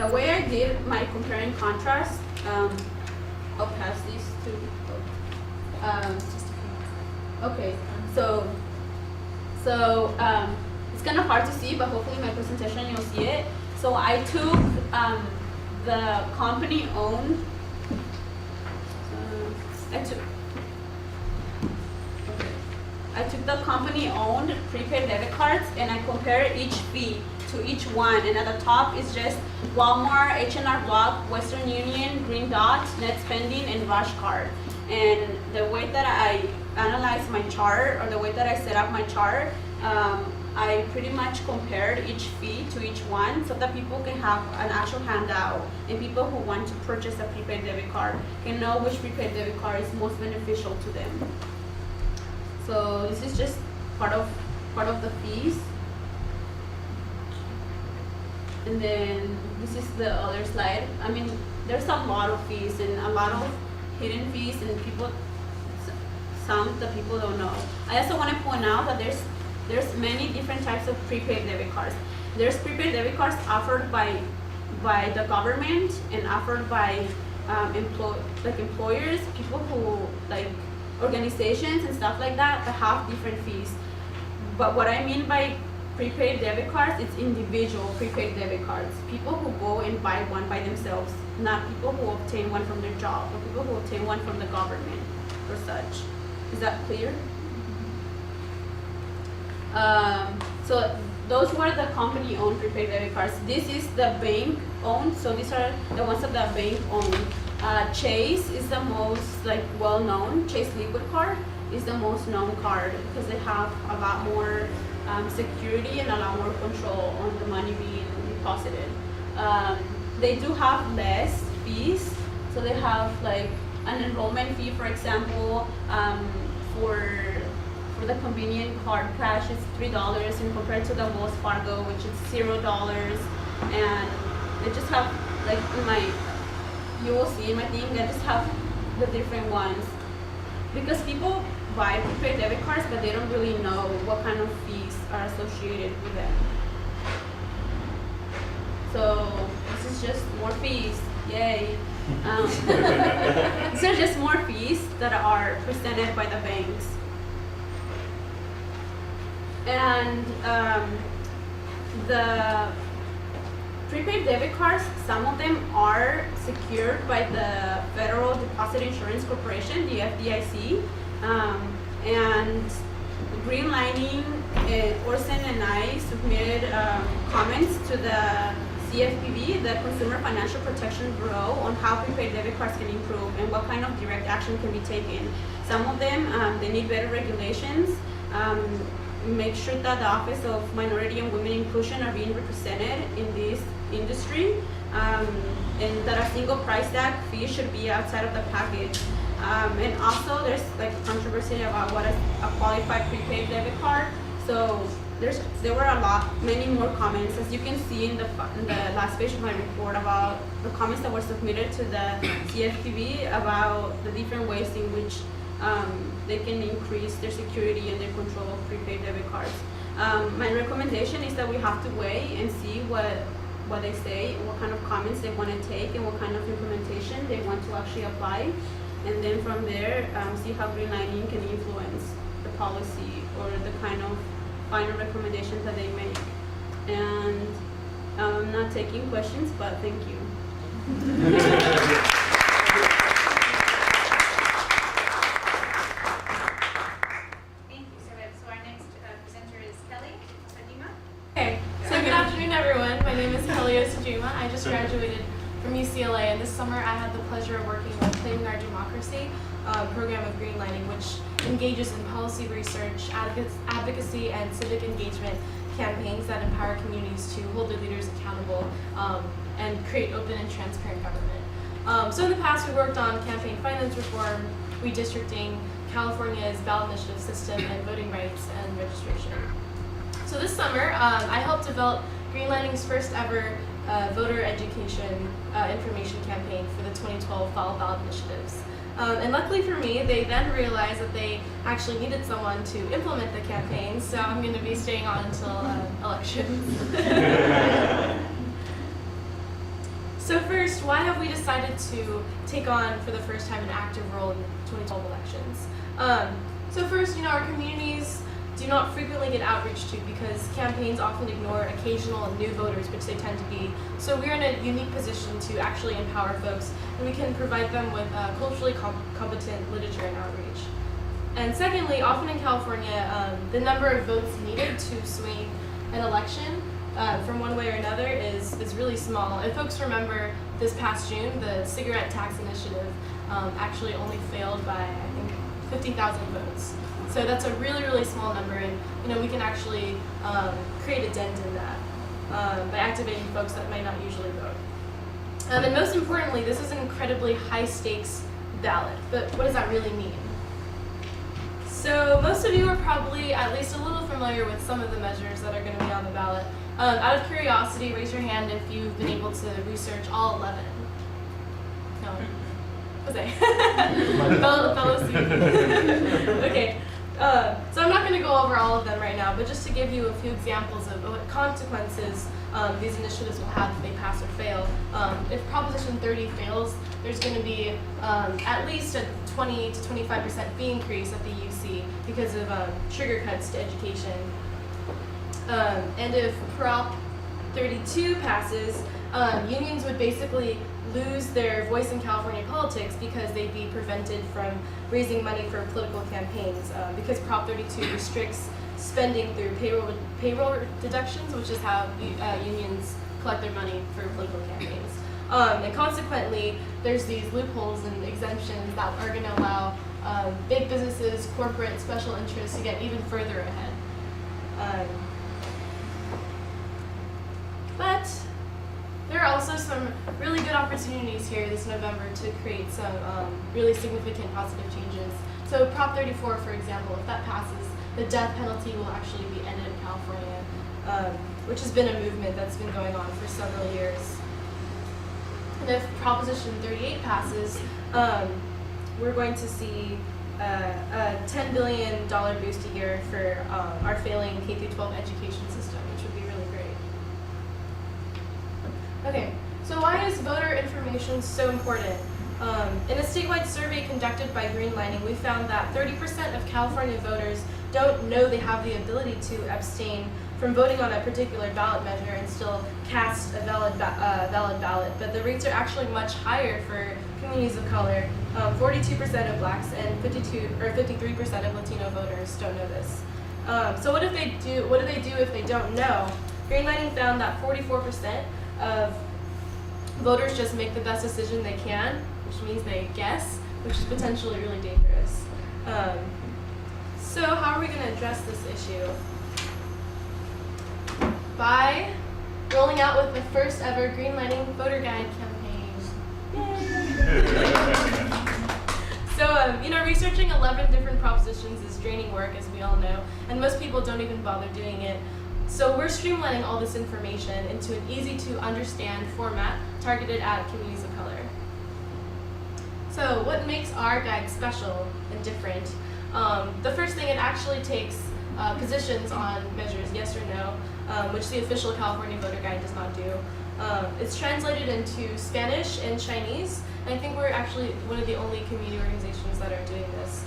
The way I did my compare and contrast, I'll pass these two. Okay, so it's kind of hard to see, but hopefully in my presentation you'll see it. So I took the company-owned. I took the company-owned prepaid debit cards and I compared each fee to each one. And at the top is just Walmart, H&R Block, Western Union, Green Dot, Net Spending, and Rush Card. And the way that I analyzed my chart, or the way that I set up my chart, I pretty much compared each fee to each one so that people can have an actual handout, and people who want to purchase a prepaid debit card can know which prepaid debit card is most beneficial to them. So this is just part of the fees. And then this is the other slide. I mean, there's a lot of fees and a lot of hidden fees, and some that people don't know. I also want to point out that there's many different types of prepaid debit cards. There's prepaid debit cards offered by the government and offered by employers, people who like organizations and stuff like that have different fees. But what I mean by prepaid debit cards, it's individual prepaid debit cards. People who go and buy one by themselves, not people who obtain one from their job, or people who obtain one from the government or such. Is that clear? So those were the company-owned prepaid debit cards. This is the bank-owned, so these are the ones that the bank-owned. Chase is the most well-known. Chase Liquid Card is the most known card because they have a lot more security and a lot more control on the money being deposited. They do have less fees, so they have like an enrollment fee, for example, for the convenient card cash is $3, and compared to the Wells Fargo, which is $0, and they just have you will see in my thing, I just have the different ones. Because people buy prepaid debit cards, but they don't really know what kind of fees are associated with them. So this is just more fees, yay. These are just more fees that are presented by the banks. And the prepaid debit cards, some of them are secured by the Federal Deposit Insurance Corporation, the FDIC, and Greenlining, Orson and I submitted comments to the CFPB, the Consumer Financial Protection Bureau, on how prepaid debit cards can improve and what kind of direct action can be taken. Some of them, they need better regulations. Make sure that the Office of Minority and Women Inclusion are being represented in this industry, and that a single price tag fee should be outside of the package. And also there's like controversy about what is a qualified prepaid debit card. So there were many more comments, as you can see in the last page of my report, about the comments that were submitted to the CFPB about the different ways in which they can increase their security and their control of prepaid debit cards. My recommendation is that we have to weigh and see what they say, what kind of comments they want to take, and what kind of implementation they want to actually apply. And then from there, see how Greenlining can influence the policy or the kind of final recommendations that they make. And I'm not taking questions, but thank you. Thank you, Isabel. So our next presenter is Kelly Osajima. Okay, so good afternoon, everyone. My name is Elias Juma. I just graduated from UCLA, and this summer I had the pleasure of working with Claiming Our Democracy, a program of Greenlining, which engages in policy research, advocacy, and civic engagement campaigns that empower communities to hold their leaders accountable and create open and transparent government. So in the past, we worked on campaign finance reform, redistricting, California's ballot initiative system, and voting rights and registration. So this summer, I helped develop Greenlining's first ever voter education information campaign for the 2012 fall ballot initiatives. And luckily for me, they then realized that they actually needed someone to implement the campaign, so I'm going to be staying on until elections. So first, why have we decided to take on, for the first time, an active role in the 2012 elections? So first, our communities do not frequently get outreach to because campaigns often ignore occasional new voters, which they tend to be. So we're in a unique position to actually empower folks, and we can provide them with culturally competent literature and outreach. And secondly, often in California, the number of votes needed to swing an election from one way or another is really small. If folks remember this past June, the cigarette tax initiative actually only failed by, I think, 50,000 votes. So that's a really, really small number, and we can actually create a dent in that by activating folks that might not usually vote. And most importantly, this is an incredibly high stakes ballot. But what does that really mean? So most of you are probably at least a little familiar with some of the measures that are going to be on the ballot. Out of curiosity, raise your hand if you've been able to research all 11. No. Jose. Fellow student. Okay. So I'm not going to go over all of them right now, but just to give you a few examples of what consequences these initiatives will have if they pass or fail. If Proposition 30 fails, there's going to be at least a 20 to 25% fee increase at the UC because of trigger cuts to education. And if Prop 32 passes, unions would basically lose their voice in California politics because they'd be prevented from raising money for political campaigns because Prop 32 restricts spending through payroll deductions, which is how unions collect their money for political campaigns. And consequently, there's these loopholes and exemptions that are going to allow big businesses, corporate, special interests to get even further ahead. But there are also some really good opportunities here this November to create some really significant positive changes. So Prop 34, for example, if that passes, the death penalty will actually be ended in California, which has been a movement that's been going on for several years. And if Proposition 38 passes, we're going to see a $10 billion boost a year for our failing K-12 education system, which would be really great. Okay, so why is voter information so important? In a statewide survey conducted by Greenlining, we found that 30% of California voters don't know they have the ability to abstain from voting on a particular ballot measure and still cast a valid ballot, but the rates are actually much higher for communities of color. 42% of blacks and 53% of Latino voters don't know this. So what do they do if they don't know? Greenlining found that 44% of voters just make the best decision they can, which means they guess, which is potentially really dangerous. So how are we going to address this issue? By rolling out with the first ever Greenlining voter guide campaign. Yay! So, researching 11 different propositions is draining work, as we all know, and most people don't even bother doing it. So we're streamlining all this information into an easy-to-understand format targeted at communities of color. So what makes our guide special and different? The first thing, it actually takes positions on measures, yes or no, which the official California voter guide does not do. It's translated into Spanish and Chinese, and I think we're actually one of the only community organizations that are doing this.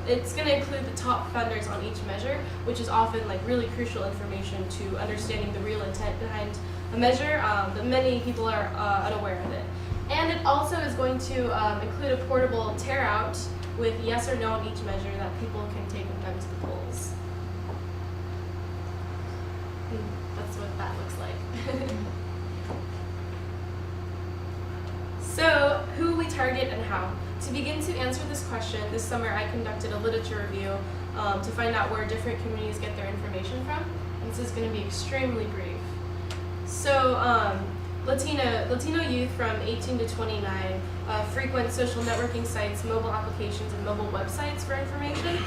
It's going to include the top funders on each measure, which is often really crucial information to understanding the real intent behind a measure, that many people are unaware of it. And it also is going to include a portable tear out with yes or no on each measure that people can take with them to the polls. That's what that looks like. So, who we target and how? To begin to answer this question, this summer I conducted a literature review to find out where different communities get their information from. And this is going to be extremely brief. So, Latino youth from 18 to 29 frequent social networking sites, mobile applications, and mobile websites for information.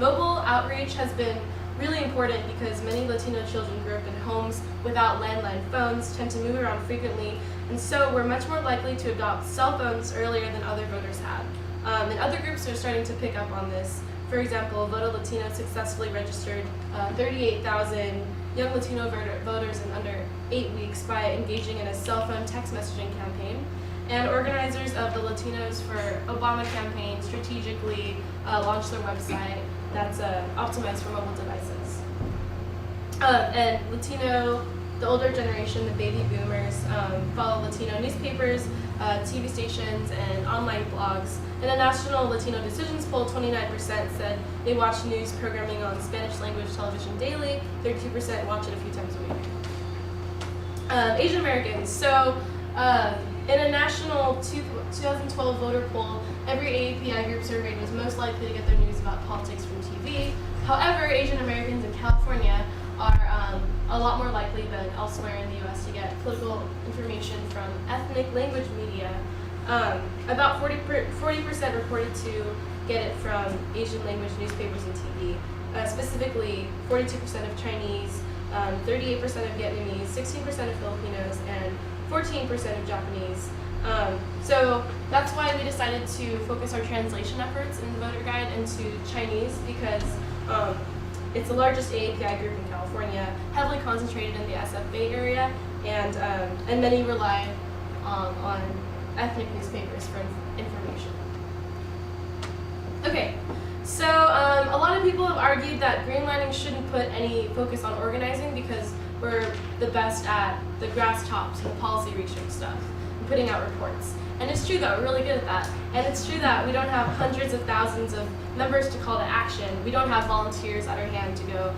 Mobile outreach has been really important because many Latino children grew up in homes without landline phones, tend to move around frequently, and so we're much more likely to adopt cell phones earlier than other voters had. And other groups are starting to pick up on this. For example, Voto Latino successfully registered 38,000 young Latino voters in under 8 weeks by engaging in a cell phone text messaging campaign. And organizers of the Latinos for Obama campaign strategically launched their website that's optimized for mobile devices. And the older generation, the baby boomers, follow Latino newspapers, TV stations, and online blogs. In a national Latino decisions poll, 29% said they watch news programming on Spanish language television daily, 32% watch it a few times a week. Asian Americans. So in a national 2012 voter poll, every AAPI group surveyed was most likely to get their news about politics from TV. However, Asian Americans in California are a lot more likely than elsewhere in the U.S. to get political information from ethnic language media. About 40% reported to get it from Asian language newspapers and TV. Specifically, 42% of Chinese, 38% of Vietnamese, 16% of Filipinos, and 14% of Japanese. So that's why we decided to focus our translation efforts in the voter guide into Chinese, because it's the largest AAPI group in California, heavily concentrated in the SF Bay Area, and many rely on ethnic newspapers for information. Okay, so a lot of people have argued that Greenlining shouldn't put any focus on organizing because we're the best at the grass tops and the policy research stuff and putting out reports. And it's true that we're really good at that. And it's true that we don't have hundreds of thousands of members to call to action. We don't have volunteers at our hand to go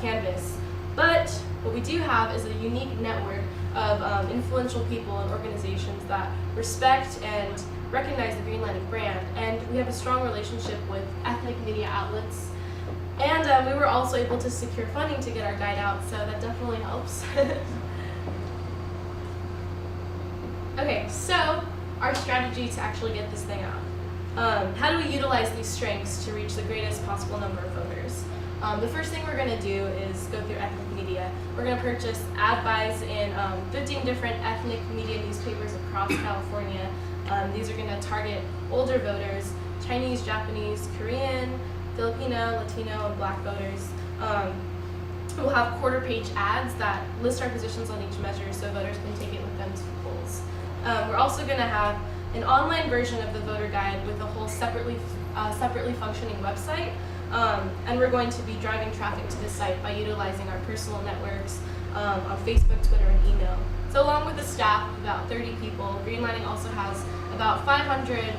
canvass. But what we do have is a unique network of influential people and organizations that respect and recognize the Greenlining brand. And we have a strong relationship with ethnic media outlets. And we were also able to secure funding to get our guide out, so that definitely helps. Okay, so our strategy to actually get this thing out. How do we utilize these strengths to reach the greatest possible number of voters? The first thing we're going to do is go through ethnic media. We're going to purchase ad buys in 15 different ethnic media newspapers across California. These are going to target older voters, Chinese, Japanese, Korean, Filipino, Latino, and Black voters. We'll have quarter-page ads that list our positions on each measure so voters can take it with them to the polls. We're also going to have an online version of the voter guide with a whole separately functioning website. And we're going to be driving traffic to the site by utilizing our personal networks on Facebook, Twitter, and email. So along with the staff of about 30 people, Greenlining also has about 500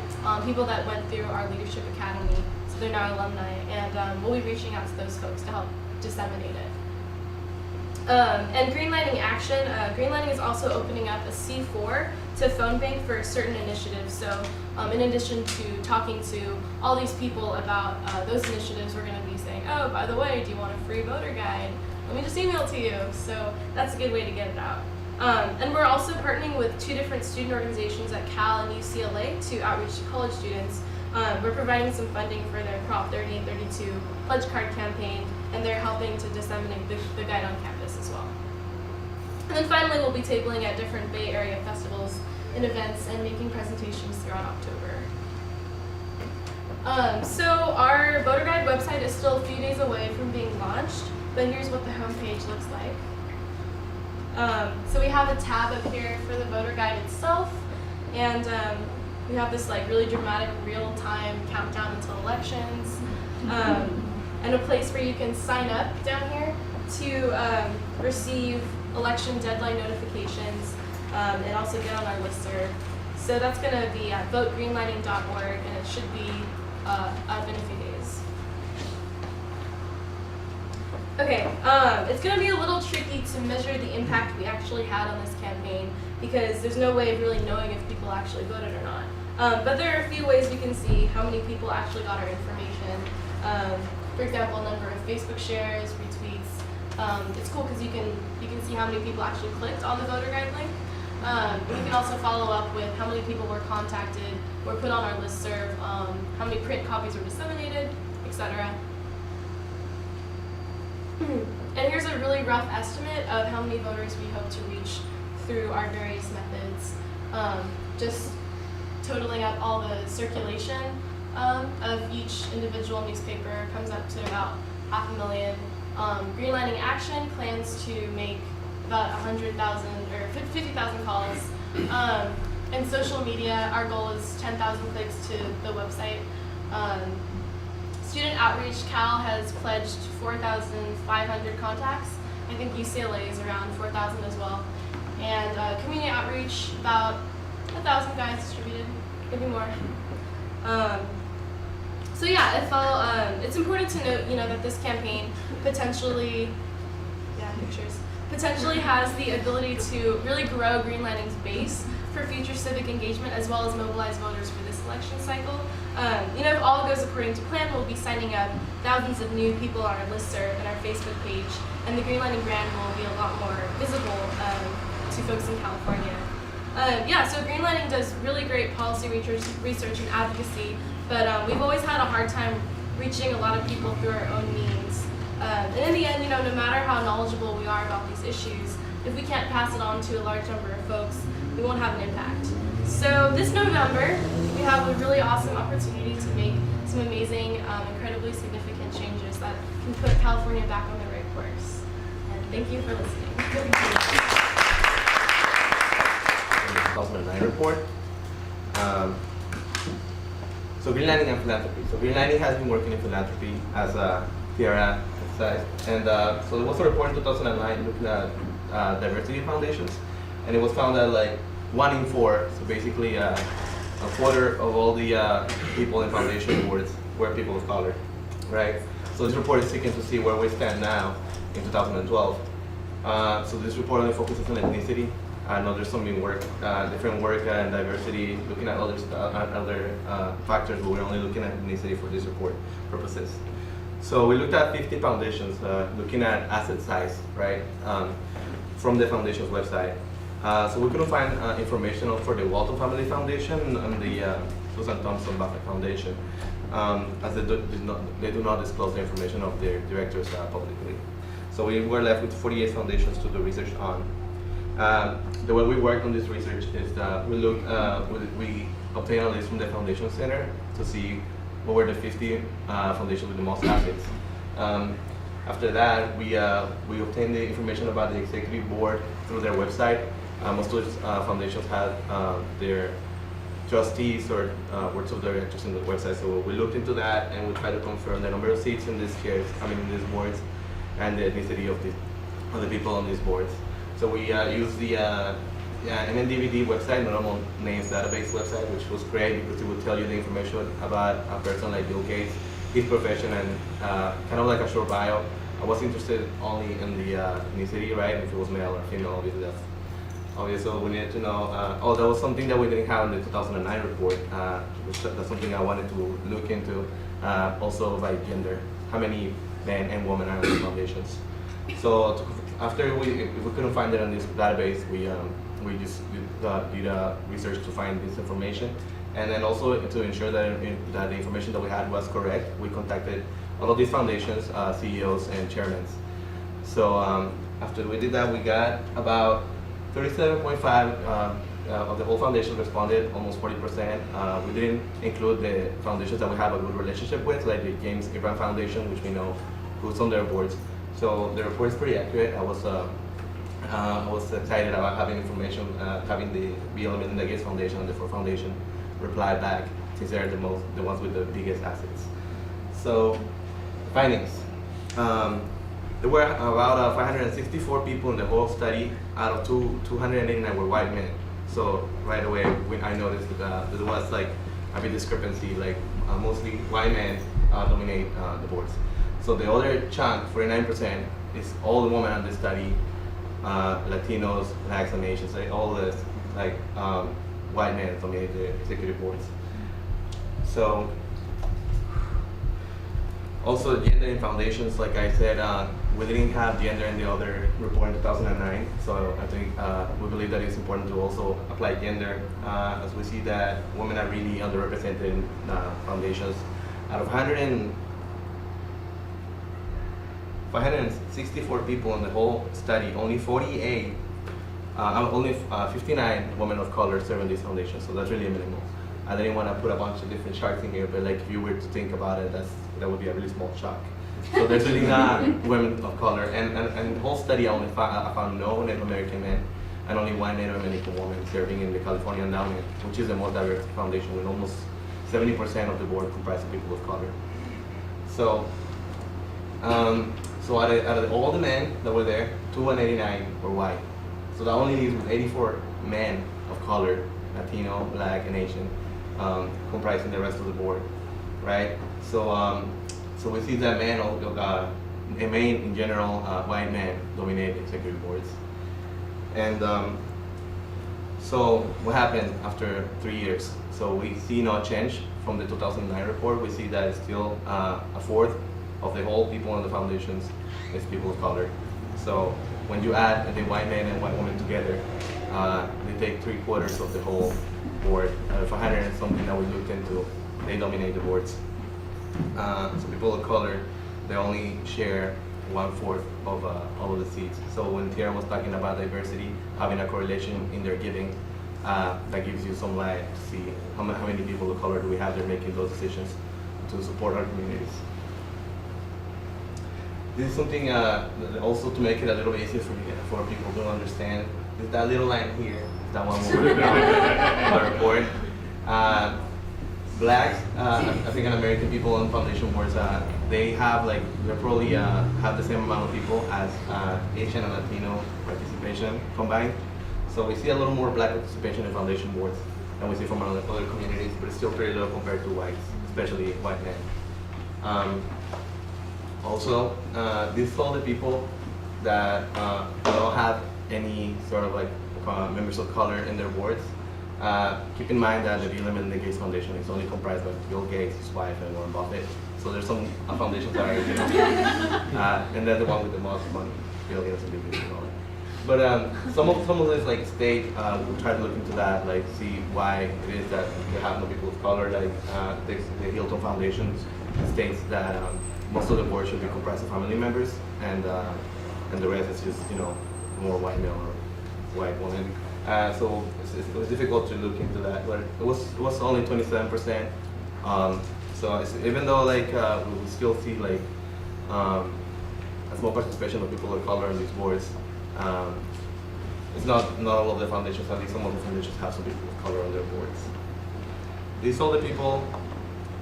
people that went through our Leadership Academy, so they're now alumni, and we'll be reaching out to those folks to help disseminate it. And Greenlining Action, Greenlining is also opening up a C4 to phone bank for certain initiatives. So in addition to talking to all these people about those initiatives, we're going to be saying, oh, by the way, do you want a free voter guide? Let me just email it to you. So that's a good way to get it out. And we're also partnering with 2 different student organizations at Cal and UCLA to outreach to college students. We're providing some funding for their Prop 30 and 32 pledge card campaign, and they're helping to disseminate the guide on campus as well. And then finally, we'll be tabling at different Bay Area festivals and events and making presentations throughout October. So our voter guide website is still a few days away from being launched, but here's what the homepage looks like. So we have a tab up here for the voter guide itself, and we have this like really dramatic real-time countdown until elections, and a place where you can sign up down here to receive election deadline notifications and also get on our listserv. So that's going to be at votegreenlining.org, and it should be up in a few days. Okay, it's going to be a little tricky to measure the impact we actually had on this campaign because there's no way of really knowing if people actually voted or not. But there are a few ways we can see how many people actually got our information. For example, number of Facebook shares, retweets. It's cool because you can see how many people actually clicked on the voter guide link. We can also follow up with how many people were contacted, were put on our listserv, how many print copies were disseminated, etc. And here's a really rough estimate of how many voters we hope to reach through our various methods. Just totaling up all the circulation, of each individual newspaper comes up to about 500,000. Greenlining Action plans to make about 100,000 or 50,000 calls. And social media, our goal is 10,000 clicks to the website. Student outreach, Cal has pledged 4,500 contacts. I think UCLA is around 4,000 as well. And community outreach, about 1,000 guys distributed, maybe more. So yeah, it felt, it's important to note, that this campaign potentially has the ability to really grow Greenlining's base for future civic engagement as well as mobilize voters for this election cycle. If all goes according to plan, we'll be signing up thousands of new people on our listserv and our Facebook page, and the Greenlining brand will be a lot more visible to folks in California. So Greenlining does really great policy research and advocacy, but we've always had a hard time reaching a lot of people through our own means. And in the end, no matter how knowledgeable we are about these issues, if we can't pass it on to a large number of folks, we won't have an impact. So this November, we have a really awesome opportunity to make some amazing, incredibly significant changes that can put California back on the right course. And thank you for listening. 2009 report. So Greenlining and Philanthropy. So Greenlining has been working in philanthropy as a Tierra exercise. And so there was a report in 2009 looking at diversity foundations. And it was found that like 1 in 4, so basically a quarter of all the people in foundation boards were people of color, right? So this report is seeking to see where we stand now in 2012. So this report only focuses on ethnicity. I know there's some different work and diversity, looking at other factors, but we're only looking at ethnicity for this report purposes. So we looked at 50 foundations, looking at asset size, right, from the foundation's website. So we couldn't find information for the Walton Family Foundation and the Susan Thompson Buffett Foundation, as they do not disclose the information of their directors publicly. So we were left with 48 foundations to do research on. The way we worked on this research is that we obtained a list from the Foundation Center to see what were the 50 foundations with the most assets. After that, we obtained the information about the executive board through their website. Most of those foundations had their trustees or boards of directors in the website. So we looked into that and we tried to confirm the number of seats in these chairs, in these boards, and the ethnicity of the people on these boards. So we used the NNDVD website, Normal Names Database website, which was great because it would tell you the information about a person like Bill Gates, his profession, and kind of like a short bio. I was interested only in the ethnicity, right? If it was male or female, obviously that's obvious. So we needed to know. That was something that we didn't have in the 2009 report. That's something I wanted to look into. Also by gender, how many men and women are in the foundations. So after if we couldn't find it in this database, we just did research to find this information, and then also to ensure that the information that we had was correct, we contacted all of these foundations, CEOs and chairmen. So after we did that, we got about 37.5 of the whole foundation responded, almost 40%. We didn't include the foundations that we have a good relationship with, like the James Abraham Foundation, which we know who's on their boards. So the report is pretty accurate. I was excited about having information, having the BLM and the Gates Foundation and the Ford Foundation reply back, since they're the ones with the biggest assets. So findings. There were about 564 people in the whole study. Out of 289 were white men. So right away, I noticed that there was like a big discrepancy. Like mostly white men dominate the boards. So the other chunk, 49%, is all the women on this study, Latinos, Blacks, and Asians. Like all this, like white men dominate the executive boards. So also gender in foundations, like I said, we didn't have gender in the other report in 2009. So I think we believe that it's important to also apply gender, as we see that women are really underrepresented in foundations. Out of 564 people in the whole study, only 59 women of color serve in these foundations, so that's really minimal. I didn't want to put a bunch of different charts in here, but like if you were to think about it, that would be a really small shock. So there's really not women of color, and the whole study I found no Native American men and only one Native American woman serving in the California Endowment, which is the most diverse foundation with almost 70% of the board comprised of people of color. So, so out of all the men that were there, 289 were white. So that only leaves 84 men of color, Latino, Black, and Asian, comprising the rest of the board, right? So, so we see that men, in general, white men dominate executive boards. And so what happened after 3 years? So we see no change from the 2009 report. We see that it's still a fourth of the whole people in the foundations is people of color. So when you add the white men and white women together, they take 3/4 of the whole board. Out of 100 and something that we looked into, they dominate the boards. So people of color, they only share 1/4 of all of the seats. So when Tiara was talking about diversity, having a correlation in their giving, that gives you some light to see how many people of color do we have there making those decisions to support our communities. This is something also to make it a little bit easier for people to understand. Is that little line here, that one more on the report. Blacks, African American people on foundation boards, they probably have the same amount of people as Asian and Latino participation combined. So we see a little more Black participation in foundation boards than we see from other communities, but it's still pretty low compared to whites, especially white men. Also, these are all the people that don't have any sort of members of color in their boards. Keep in mind that the Bill and Melinda Gates Foundation is only comprised of Bill Gates, his wife, and Warren Buffett. So there's some foundations that are, and then the one with the most money, Bill Gates and Bill Gates and all that. But some of this state, we'll try to look into that, see why it is that they have no people of color. The Hilton Foundation states that most of the board should be comprised of family members, and the rest is just more white male or white women. So it was difficult to look into that, but it was only 27%. So even though we still see a small participation of people of color on these boards, it's not all of the foundations. At least some of the foundations have some people of color on their boards. These are the people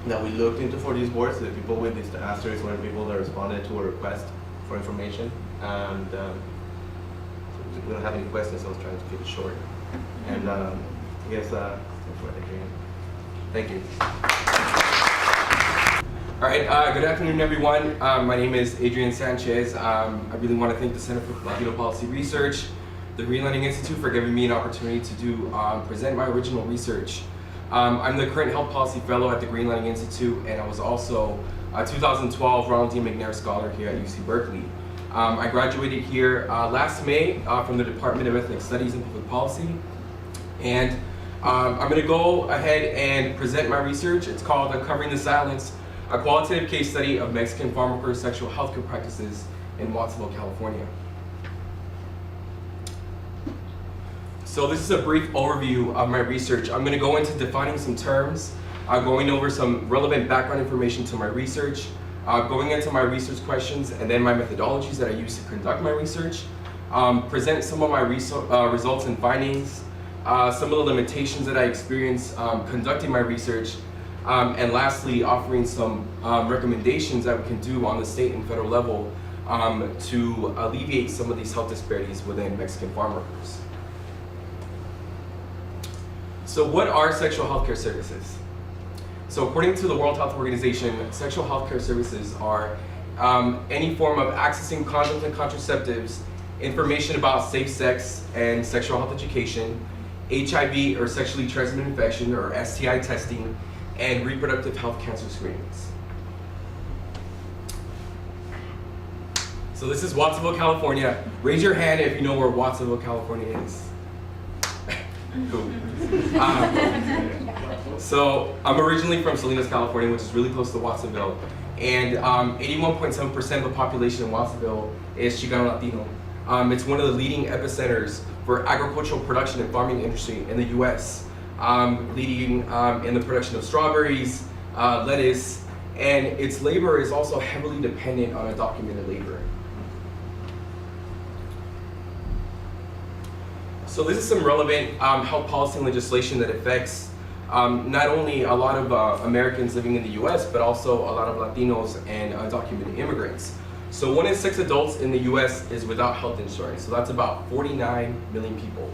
that we looked into for these boards. The people with these asterisks were the people that responded to a request for information. And we don't have any questions, so I was trying to keep it short. And I guess thank you. All right, good afternoon, everyone. My name is Adrian Sanchez. I really want to thank the Center for Latino Policy Research, the Greenlining Institute for giving me an opportunity to present my original research. I'm the current Health Policy Fellow at the Greenlining Institute, and I was also a 2012 Ronald D. McNair Scholar here at UC Berkeley. I graduated here last May from the Department of Ethnic Studies and Public Policy, and I'm going to go ahead and present my research. It's called Uncovering the Silence, a qualitative case study of Mexican farm workers' sexual health care practices in Watsonville, California. So this is a brief overview of my research. I'm going to go into defining some terms, going over some relevant background information to my research, going into my research questions and then my methodologies that I use to conduct my research, present some of my results and findings, some of the limitations that I experienced conducting my research, and lastly, offering some recommendations that we can do on the state and federal level to alleviate some of these health disparities within Mexican farm workers. So what are sexual health care services? So according to the World Health Organization, sexual health care services are any form of accessing condoms and contraceptives, information about safe sex and sexual health education, HIV or sexually transmitted infection or STI testing, and reproductive health cancer screenings. So this is Watsonville, California. Raise your hand if you know where Watsonville, California is. Cool. So I'm originally from Salinas, California, which is really close to Watsonville. And 81.7% of the population in Watsonville is Chicano Latino. It's one of the leading epicenters for agricultural production and farming industry in the US. leading in the production of strawberries, lettuce, and its labor is also heavily dependent on undocumented labor. So this is some relevant health policy and legislation that affects not only a lot of Americans living in the US, but also a lot of Latinos and undocumented immigrants. So 1 in 6 adults in the US is without health insurance. So that's about 49 million people.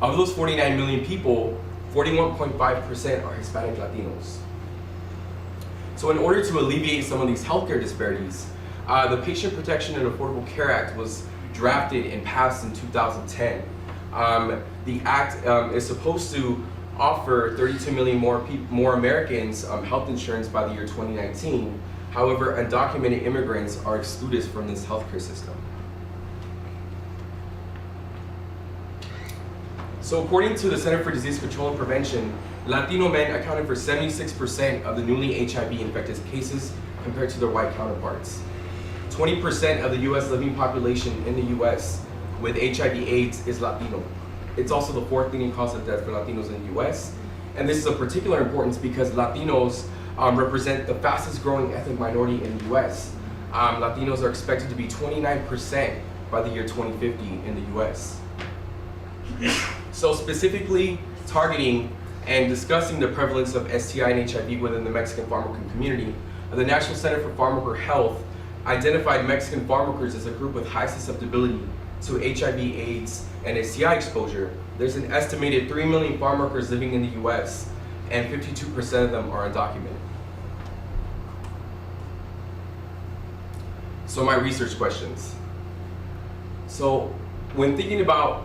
Of those 49 million people, 41.5% are Hispanic Latinos. So in order to alleviate some of these healthcare disparities, the Patient Protection and Affordable Care Act was drafted and passed in 2010. The act is supposed to offer 32 million more Americans health insurance by the year 2019. However, undocumented immigrants are excluded from this healthcare system. So according to the Center for Disease Control and Prevention, Latino men accounted for 76% of the newly HIV-infected cases compared to their white counterparts. 20% of the US living population in the US with HIV/AIDS is Latino. It's also the 4th leading cause of death for Latinos in the US. And this is of particular importance because Latinos represent the fastest growing ethnic minority in the US. Latinos are expected to be 29% by the year 2050 in the US. So specifically targeting and discussing the prevalence of STI and HIV within the Mexican farm worker community, the National Center for Farm Worker Health identified Mexican farm workers as a group with high susceptibility to HIV, AIDS, and STI exposure. There's an estimated 3 million farm workers living in the US, and 52% of them are undocumented. So my research questions. So when thinking about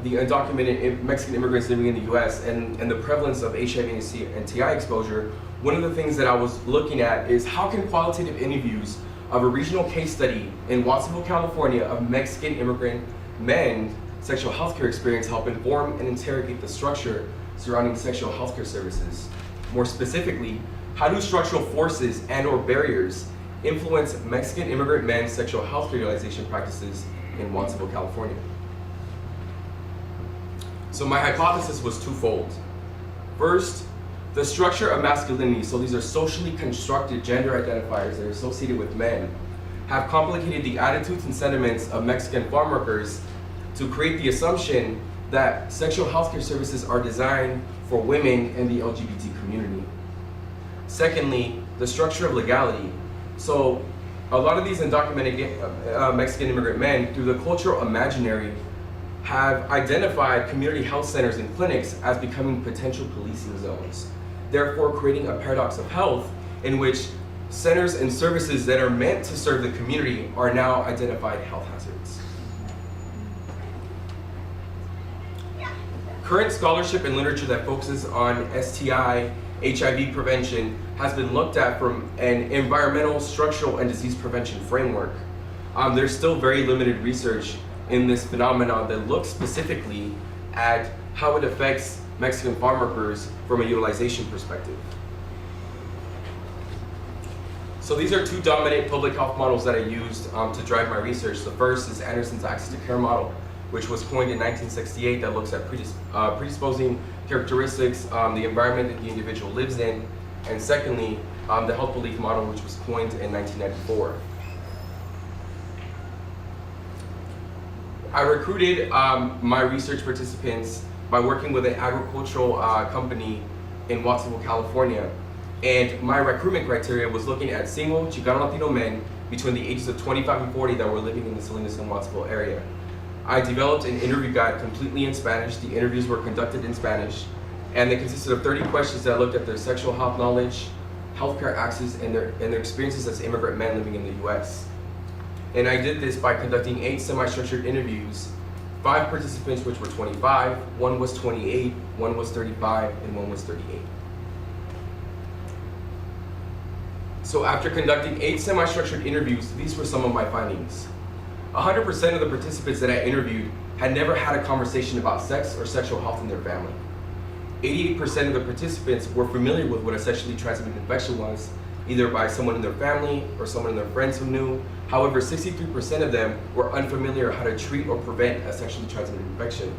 the undocumented Mexican immigrants living in the US and the prevalence of HIV and TI exposure, one of the things that I was looking at is how can qualitative interviews of a regional case study in Watsonville, California of Mexican immigrant men's sexual healthcare experience help inform and interrogate the structure surrounding sexual healthcare services. More specifically, how do structural forces and/or barriers influence Mexican immigrant men's sexual health utilization practices in Watsonville, California? So my hypothesis was twofold. First, the structure of masculinity, so these are socially constructed gender identifiers that are associated with men, have complicated the attitudes and sentiments of Mexican farm workers to create the assumption that sexual healthcare services are designed for women and the LGBT community. Secondly, the structure of legality. So a lot of these undocumented Mexican immigrant men, through the cultural imaginary, have identified community health centers and clinics as becoming potential policing zones, therefore creating a paradox of health in which centers and services that are meant to serve the community are now identified health hazards. Current scholarship and literature that focuses on STI, HIV prevention has been looked at from an environmental, structural, and disease prevention framework. There's still very limited research in this phenomenon that looks specifically at how it affects Mexican farm workers from a utilization perspective. So these are two dominant public health models that I used to drive my research. The first is Anderson's Access to Care model, which was coined in 1968, that looks at predisposing characteristics, the environment that the individual lives in, and secondly, the health belief model, which was coined in 1994. I recruited my research participants by working with an agricultural company in Watsonville, California. And my recruitment criteria was looking at single Chicano Latino men between the ages of 25 and 40 that were living in the Salinas and Watsonville area. I developed an interview guide completely in Spanish. The interviews were conducted in Spanish, and they consisted of 30 questions that looked at their sexual health knowledge, healthcare access, and their experiences as immigrant men living in the US. And I did this by conducting 8 semi-structured interviews, 5 participants which were 25, 1 was 28, 1 was 35, and 1 was 38. So after conducting 8 semi-structured interviews, these were some of my findings. 100% of the participants that I interviewed had never had a conversation about sex or sexual health in their family. 88% of the participants were familiar with what a sexually transmitted infection was, either by someone in their family or someone in their friends who knew. However, 63% of them were unfamiliar how to treat or prevent a sexually transmitted infection.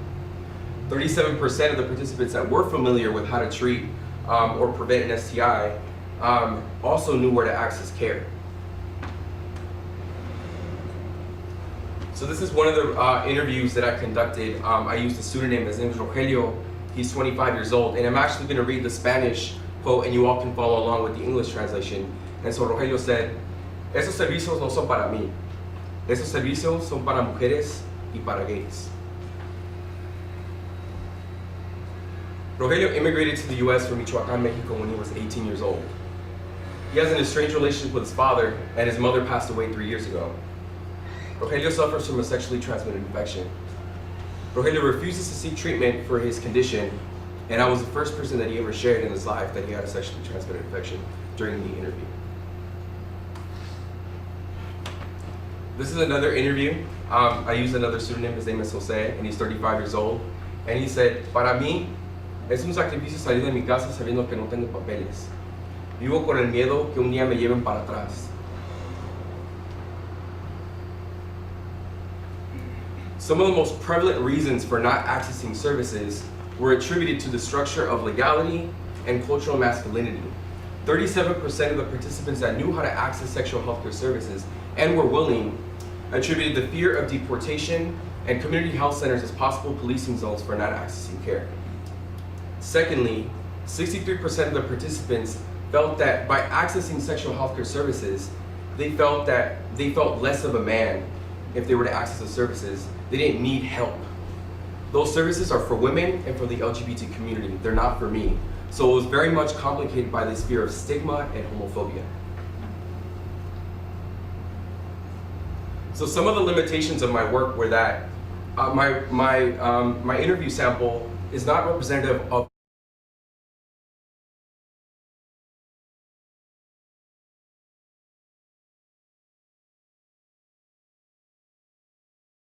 37% of the participants that were familiar with how to treat or prevent an STI also knew where to access care. So this is one of the interviews that I conducted. I used a pseudonym. His name is Rogelio. He's 25 years old, and I'm actually going to read the Spanish quote, and you all can follow along with the English translation. And so Rogelio said, "Esos servicios no son para mí. Esos servicios son para mujeres y para gays." Rogelio immigrated to the U.S. from Michoacán, Mexico when he was 18 years old. He has an estranged relationship with his father, and his mother passed away 3 years ago. Rogelio suffers from a sexually transmitted infection. Rogelio refuses to seek treatment for his condition, and I was the first person that he ever shared in his life that he had a sexually transmitted infection during the interview. This is another interview. I used another pseudonym. His name is José, and he's 35 years old. And he said, "Para mí, es un sacrificio salir de mi casa sabiendo que no tengo papeles. Vivo con el miedo que un día me lleven para atrás. Some of the most prevalent reasons for not accessing services were attributed to the structure of legality and cultural masculinity. 37% of the participants that knew how to access sexual healthcare services and were willing attributed the fear of deportation and community health centers as possible policing zones for not accessing care. Secondly, 63% of the participants felt that by accessing sexual healthcare services, they felt less of a man if they were to access the services. They didn't need help. Those services are for women and for the LGBT community. They're not for me. So it was very much complicated by this fear of stigma and homophobia. So some of the limitations of my work were that my interview sample is not representative of